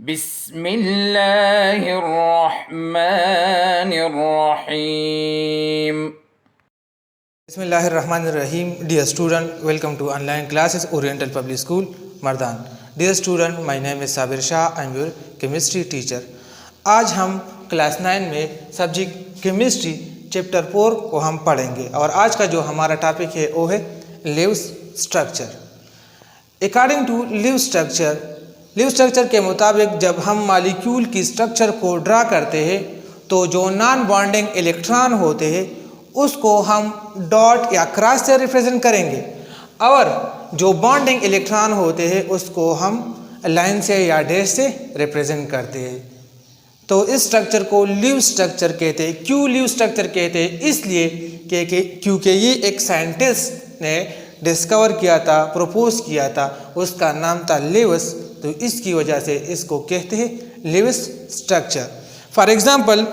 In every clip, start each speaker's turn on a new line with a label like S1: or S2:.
S1: बिस्मिल्लाहिर्रहमानिर्रहीम।
S2: Bismillahirrahmanirrahim. Dear student, welcome to online classes Oriental Public School, Mardan. Dear student, my name is Sabir Shah. I am your chemistry teacher. आज हम class 9 में subject chemistry chapter 4 को हम पढ़ेंगे और आज का जो हमारा टॉपिक है वो है leaves structure. According to leave structure के मुताबिक जब हम मॉलिक्यूल की स्ट्रक्चर को ड्रा करते हैं तो जो नॉन बॉन्डिंग इलेक्ट्रॉन होते हैं उसको हम डॉट या क्रॉस से रिप्रेजेंट करेंगे और जो बॉन्डिंग इलेक्ट्रॉन होते हैं उसको हम लाइन से या डैश से रिप्रेजेंट करते हैं। तो इस स्ट्रक्चर को लीव स्ट्रक्चर कहते हैं। क्यों लीव स्ट्रक्चर कहते हैं? इसलिए क्योंकि ये एक साइंटिस्ट ने डिस्कवर किया था, प्रपोज किया था, उसका नाम था लीव्स। तो इसकी वजह से इसको कहते हैं लीव्स स्ट्रक्चर। फॉर एग्जांपल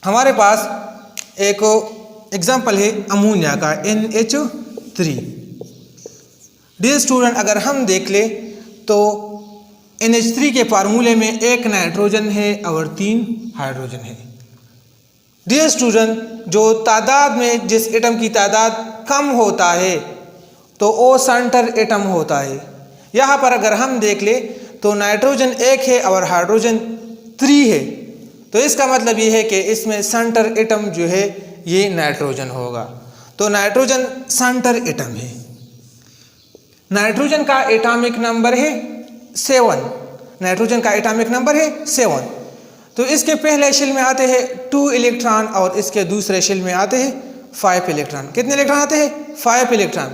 S2: हमारे पास एक एग्जांपल है अमोनिया का NH3। डियर स्टूडेंट, अगर हम देख ले तो NH3 के फार्मूले में एक नाइट्रोजन है और 3 हाइड्रोजन है। डियर स्टूडेंट, जो तादाद में जिस एटम की तादाद कम होता है तो वो सेंटर एटम होता है। यहाँ पर अगर हम देख ले तो नाइट्रोजन 1 है और हाइड्रोजन 3 है, तो इसका मतलब ये है कि इसमें सेंटर एटम जो है ये नाइट्रोजन होगा। तो नाइट्रोजन सेंटर एटम है। नाइट्रोजन का एटॉमिक नंबर है 7। नाइट्रोजन का एटॉमिक नंबर है 7। तो इसके पहले शेल में आते हैं 2 इलेक्ट्रॉन और इसके दूसरे शेल में आते हैं 5 इलेक्ट्रॉन। कितने इलेक्ट्रॉन आते हैं? 5 इलेक्ट्रॉन।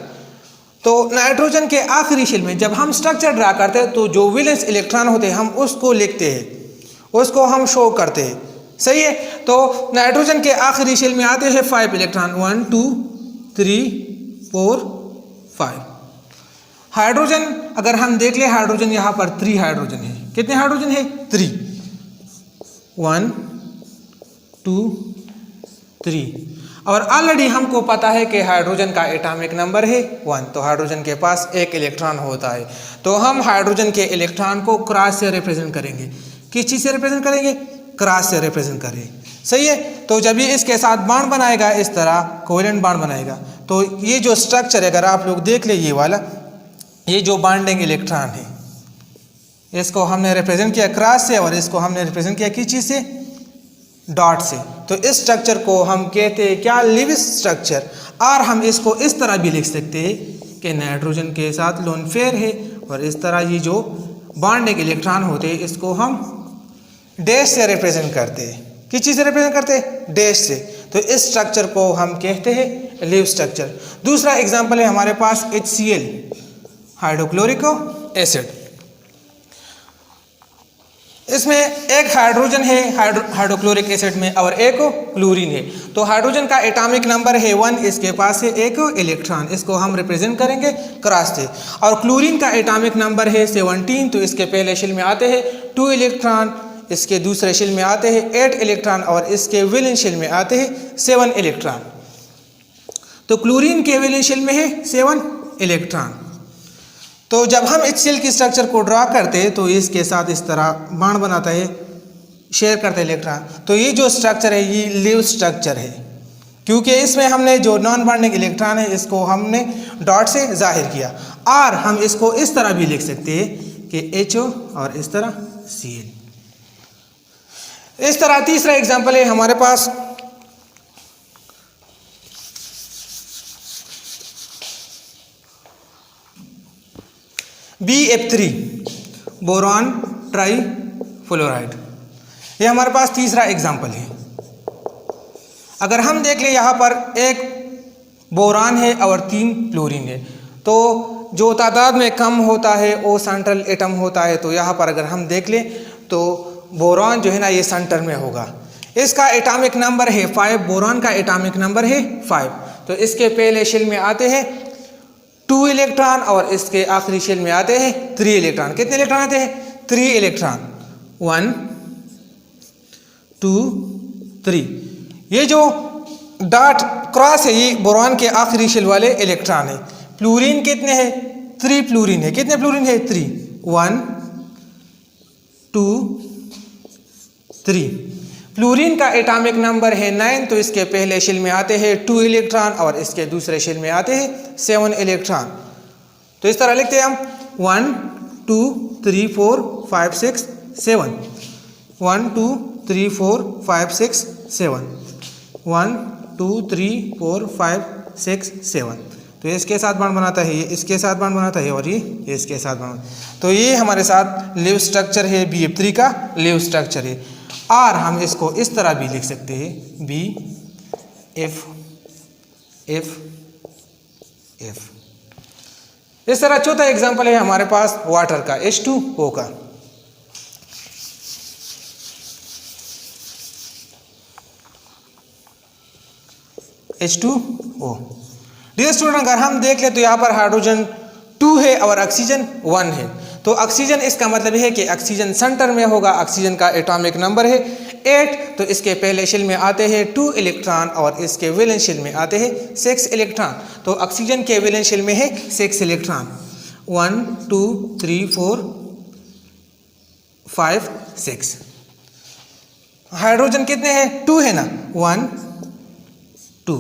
S2: तो नाइट्रोजन के आखिरी शेल में जब हम स्ट्रक्चर ड्रा करते हैं तो जो वैलेंस इलेक्ट्रॉन होते हैं हम उसको लिखते हैं, उसको हम शो करते हैं। सही है। तो नाइट्रोजन के आखिरी शेल में आते हैं 5 इलेक्ट्रॉन, 1 2 3 4 5। हाइड्रोजन अगर हम देख ले, हाइड्रोजन यहाँ पर 3 हाइड्रोजन है। कितने हाइड्रोजन है? 3। 1 2 3। और ऑलरेडी हमको पता है कि हाइड्रोजन का एटॉमिक नंबर है 1। तो हाइड्रोजन के पास 1 इलेक्ट्रॉन होता है। तो हम हाइड्रोजन के इलेक्ट्रॉन को क्रॉस से रिप्रेजेंट करेंगे। किस चीज़ से रिप्रेजेंट करेंगे? क्रॉस से रिप्रेजेंट करें। सही है। तो जब ये इसके साथ बॉन्ड बनाएगा, इस तरह कोवेलेंट बॉन्ड बनाएगा, तो ये जो स्ट्रक्चर है अगर आप लोग देख ले, ये वाला ये जो बॉन्डिंग इलेक्ट्रॉन है इसको हमने रिप्रेजेंट किया क्रॉस से और इसको हमने रिप्रेजेंट किया किस चीज़ से? डॉट से। तो इस स्ट्रक्चर को हम कहते हैं क्या? Leave structure. और हम इसको इस तरह भी लिख सकते हैं कि नाइट्रोजन के साथ लोन पेयर है और इस तरह ये जो बॉन्डिंग इलेक्ट्रॉन होते हैं इसको हम डैश से रिप्रेजेंट करते हैं। किस चीज़ से रिप्रेजेंट करते हैं? डैश से। तो इस स्ट्रक्चर को हम कहते हैं लीव स्ट्रक्चर। दूसरा एग्जांपल है हमारे पास HCl, हाइड्रोक्लोरिक एसिड। इसमें एक हाइड्रोजन है हाइड्रोक्लोरिक एसिड में और एक क्लोरीन है। तो हाइड्रोजन का एटॉमिक नंबर है 1, इसके पास है 1 इलेक्ट्रॉन, इसको हम रिप्रेजेंट करेंगे क्रॉस से। और क्लोरीन का एटॉमिक नंबर है 17। तो इसके पहले शेल में आते हैं 2 इलेक्ट्रॉन, इसके दूसरे शेल में आते हैं 8 इलेक्ट्रॉन और इसके वैलेंस शेल में आते हैं 7 इलेक्ट्रॉन। तो क्लोरीन के वैलेंस शेल में है 7 इलेक्ट्रॉन। तो जब हम HCl की स्ट्रक्चर को ड्रा करते हैं तो इसके साथ इस तरह बॉन्ड बनाता है, शेयर करते हैं इलेक्ट्रॉन। तो ये जो स्ट्रक्चर है ये लीव स्ट्रक्चर है, क्योंकि इसमें हमने जो नॉन बॉन्डिंग इलेक्ट्रॉन है इसको हमने डॉट से जाहिर किया। और हम इसको इस तरह भी लिख सकते हैं कि HO और इस तरह Cl। इस तरह तीसरा एग्जाम्पल है हमारे पास BF3, बोरॉन ट्राईफ्लोराइड। ये हमारे पास तीसरा एग्जाम्पल है। अगर हम देख लें यहाँ पर एक बोरान है और 3 क्लोरीन है। तो जो तादाद में कम होता है वो सेंट्रल एटम होता है। तो यहाँ पर अगर हम देख लें तो बोरॉन जो है ना ये सेंटर में होगा। इसका एटॉमिक नंबर है 5। बोरॉन का एटॉमिक नंबर है 5। तो इसके पहले शेल में आते हैं 2 इलेक्ट्रॉन और इसके आखिरी शेल में आते हैं 3 इलेक्ट्रॉन। कितने इलेक्ट्रॉन आते हैं? 3 इलेक्ट्रॉन, 1 2 3। ये जो डॉट क्रॉस है ये बोरॉन के आखिरी शेल वाले इलेक्ट्रॉन है। फ्लोरीन कितने हैं? 3 फ्लोरीन है। कितने फ्लोरीन है? 3, 1 2 3। फ्लोरीन का एटॉमिक नंबर है 9, तो इसके पहले शेल में आते हैं 2 इलेक्ट्रॉन और इसके दूसरे शेल में आते हैं 7 इलेक्ट्रॉन। तो इस तरह लिखते हैं हम 1 2 3 4 5 6 7। 1 2 3 4 5 6 7। 1 2 3 4 5 6 7। तो ये इसके साथ बॉन्ड बनाता है, ये इसके साथ बॉन्ड बनाता है और ये इसके साथ बॉन्ड। तो ये हमारे साथ लीव स्ट्रक्चर है, BF3 का लीव स्ट्रक्चर है। और हम इसको इस तरह भी लिख सकते हैं, BF इस तरह। चौथा एग्जांपल है हमारे पास वाटर का, H2O का। H2O। डियर स्टूडेंट, अगर हम देख ले तो यहाँ पर हाइड्रोजन 2 है और ऑक्सीजन 1 है। तो ऑक्सीजन, इसका मतलब है कि ऑक्सीजन सेंटर में होगा। ऑक्सीजन का एटॉमिक नंबर है 8, तो इसके पहले शेल में आते हैं 2 इलेक्ट्रॉन और इसके वैलेंस शेल में आते हैं 6 इलेक्ट्रॉन। तो ऑक्सीजन के वैलेंस शेल में है 6 इलेक्ट्रॉन। 1 2 3 4 5 6। हाइड्रोजन कितने हैं? 2 है ना, 1 2।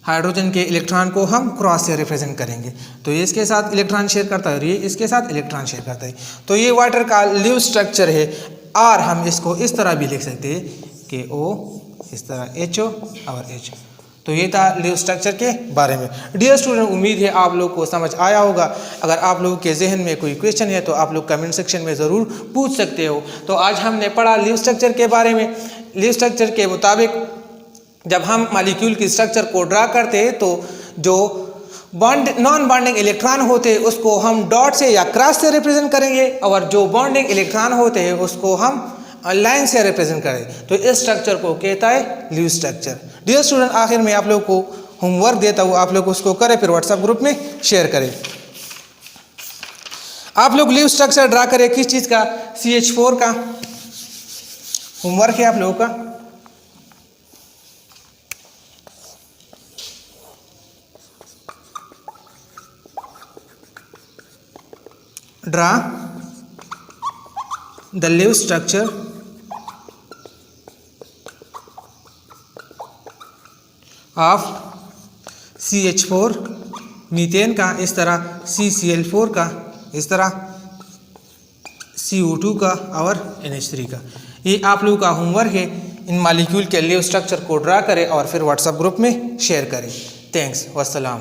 S2: हाइड्रोजन के इलेक्ट्रॉन को हम क्रॉस से रिप्रेजेंट करेंगे। तो ये इसके साथ इलेक्ट्रॉन शेयर करता है और ये इसके साथ इलेक्ट्रॉन शेयर करता है। तो ये वाटर का लीव स्ट्रक्चर है। और हम इसको इस तरह भी लिख सकते हैं कि O, इस तरह HO और H। तो ये था लीव स्ट्रक्चर के बारे में। डियर स्टूडेंट, उम्मीद है आप लोग को समझ आया होगा। अगर आप लोगों के जहन में कोई क्वेश्चन है तो आप लोग कमेंट सेक्शन में ज़रूर पूछ सकते हो। तो आज हमने पढ़ा लीव स्ट्रक्चर के बारे में। लीव स्ट्रक्चर के मुताबिक जब हम मॉलिक्यूल की स्ट्रक्चर को ड्रा करते हैं तो जो नॉन बॉन्डिंग इलेक्ट्रॉन होते हैं उसको हम डॉट से या क्रॉस से रिप्रेजेंट करेंगे, और जो बॉन्डिंग इलेक्ट्रॉन होते हैं उसको हम लाइन से रिप्रेजेंट करें। तो इस स्ट्रक्चर को कहता है लीव स्ट्रक्चर। डियर स्टूडेंट, आखिर में आप लोग को होमवर्क देता हूँ, आप लोग उसको करें, फिर व्हाट्सएप ग्रुप में शेयर करें। आप लोग लीव स्ट्रक्चर ड्रा करें किस चीज़ का? CH4 का। होमवर्क है आप लोगों का। Draw the leaf structure of CH4, methane का इस तरह, CCl4 का इस तरह, CO2 का और NH3 का। ये आप लोगों का होमवर्क है। इन मॉलिक्यूल के लीव स्ट्रक्चर को ड्रा करें और फिर व्हाट्सएप ग्रुप में शेयर करें। थैंक्स, वस्सलाम।